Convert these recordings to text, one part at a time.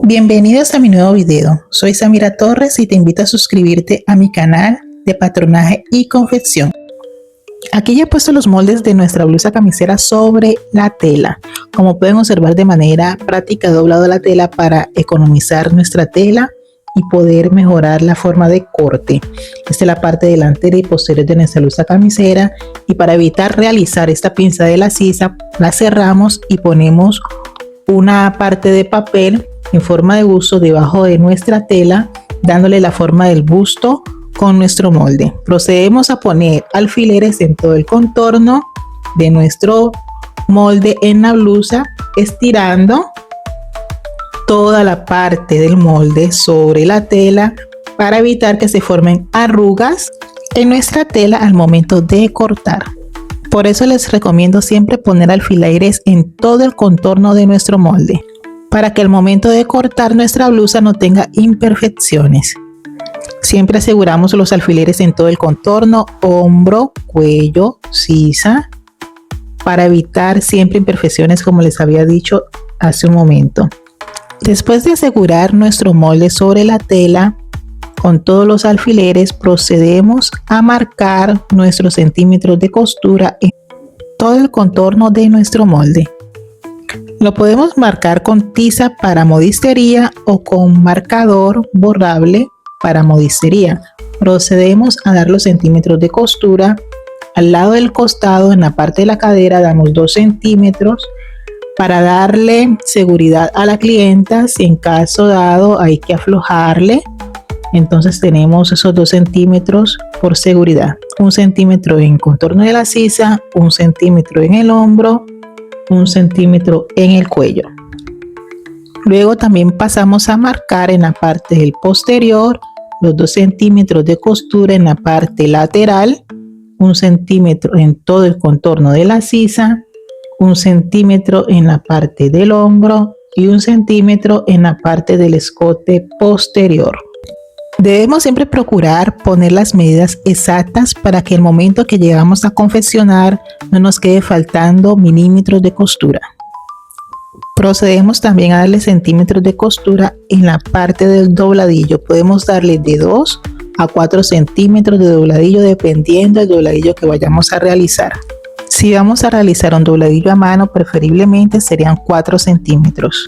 Bienvenidos a mi nuevo video. Soy Samira Torres y te invito a suscribirte a mi canal de patronaje y confección. Aquí ya he puesto los moldes de nuestra blusa camisera sobre la tela. Como pueden observar, de manera práctica he doblado la tela para economizar nuestra tela y poder mejorar la forma de corte. Esta es la parte delantera y posterior de nuestra blusa camisera, y para evitar realizar esta pinza de la sisa, la cerramos y ponemos una parte de papel en forma de busto debajo de nuestra tela, dándole la forma del busto con nuestro molde. Procedemos a poner alfileres en todo el contorno de nuestro molde en la blusa, estirando toda la parte del molde sobre la tela para evitar que se formen arrugas en nuestra tela al momento de cortar. Por eso les recomiendo siempre poner alfileres en todo el contorno de nuestro molde, para que al momento de cortar nuestra blusa no tenga imperfecciones. Siempre aseguramos los alfileres en todo el contorno, hombro, cuello, sisa, para evitar siempre imperfecciones, como les había dicho hace un momento. Después de asegurar nuestro molde sobre la tela con todos los alfileres, procedemos a marcar nuestros centímetros de costura en todo el contorno de nuestro molde. Lo podemos marcar con tiza para modistería o con marcador borrable para modistería. Procedemos a dar los centímetros de costura. Al lado del costado, en la parte de la cadera, damos 2 centímetros para darle seguridad a la clienta. Si en caso dado hay que aflojarle, entonces tenemos esos 2 centímetros por seguridad. 1 centímetro en contorno de la sisa, 1 centímetro en el hombro, 1 centímetro en el cuello. Luego también pasamos a marcar en la parte del posterior los 2 centímetros de costura en la parte lateral, 1 centímetro en todo el contorno de la sisa, 1 centímetro en la parte del hombro y 1 centímetro en la parte del escote posterior. Debemos siempre procurar poner las medidas exactas para que el momento que llegamos a confeccionar no nos quede faltando milímetros de costura. Procedemos también a darle centímetros de costura en la parte del dobladillo. Podemos darle de 2 a 4 centímetros de dobladillo dependiendo del dobladillo que vayamos a realizar. Si vamos a realizar un dobladillo a mano, preferiblemente serían 4 centímetros.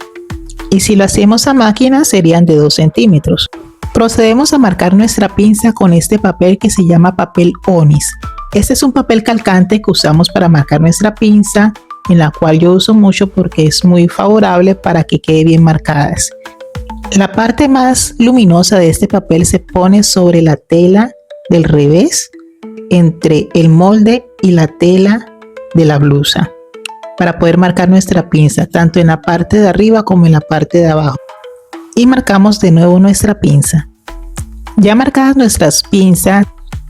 Y si lo hacemos a máquina, serían de 2 centímetros. Procedemos a marcar nuestra pinza con este papel que se llama papel Onis. Este es un papel calcante que usamos para marcar nuestra pinza, en la cual yo uso mucho porque es muy favorable para que quede bien marcadas. La parte más luminosa de este papel se pone sobre la tela del revés, entre el molde y la tela de la blusa, para poder marcar nuestra pinza tanto en la parte de arriba como en la parte de abajo. Y marcamos de nuevo nuestra pinza. Ya marcadas nuestras pinzas,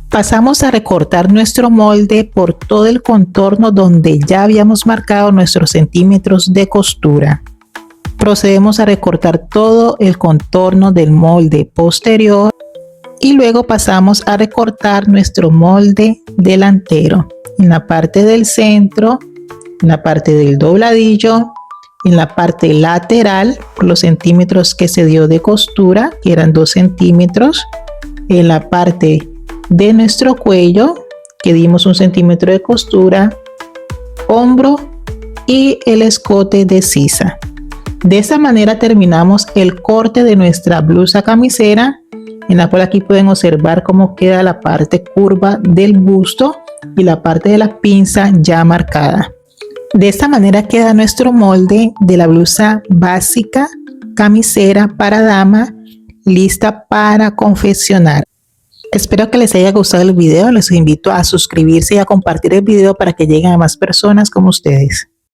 pasamos a recortar nuestro molde por todo el contorno donde ya habíamos marcado nuestros centímetros de costura. Procedemos a recortar todo el contorno del molde posterior y luego pasamos a recortar nuestro molde delantero en la parte del centro, en la parte del dobladillo, en la parte lateral por los centímetros que se dio de costura, que eran 2 centímetros, en la parte de nuestro cuello que dimos 1 centímetro de costura, hombro y el escote de sisa. De esta manera terminamos el corte de nuestra blusa camisera, en la cual aquí pueden observar cómo queda la parte curva del busto y la parte de la pinza ya marcada. De esta manera queda nuestro molde de la blusa básica camisera para dama, lista para confeccionar. Espero que les haya gustado el video. Les invito a suscribirse y a compartir el video para que lleguen a más personas como ustedes.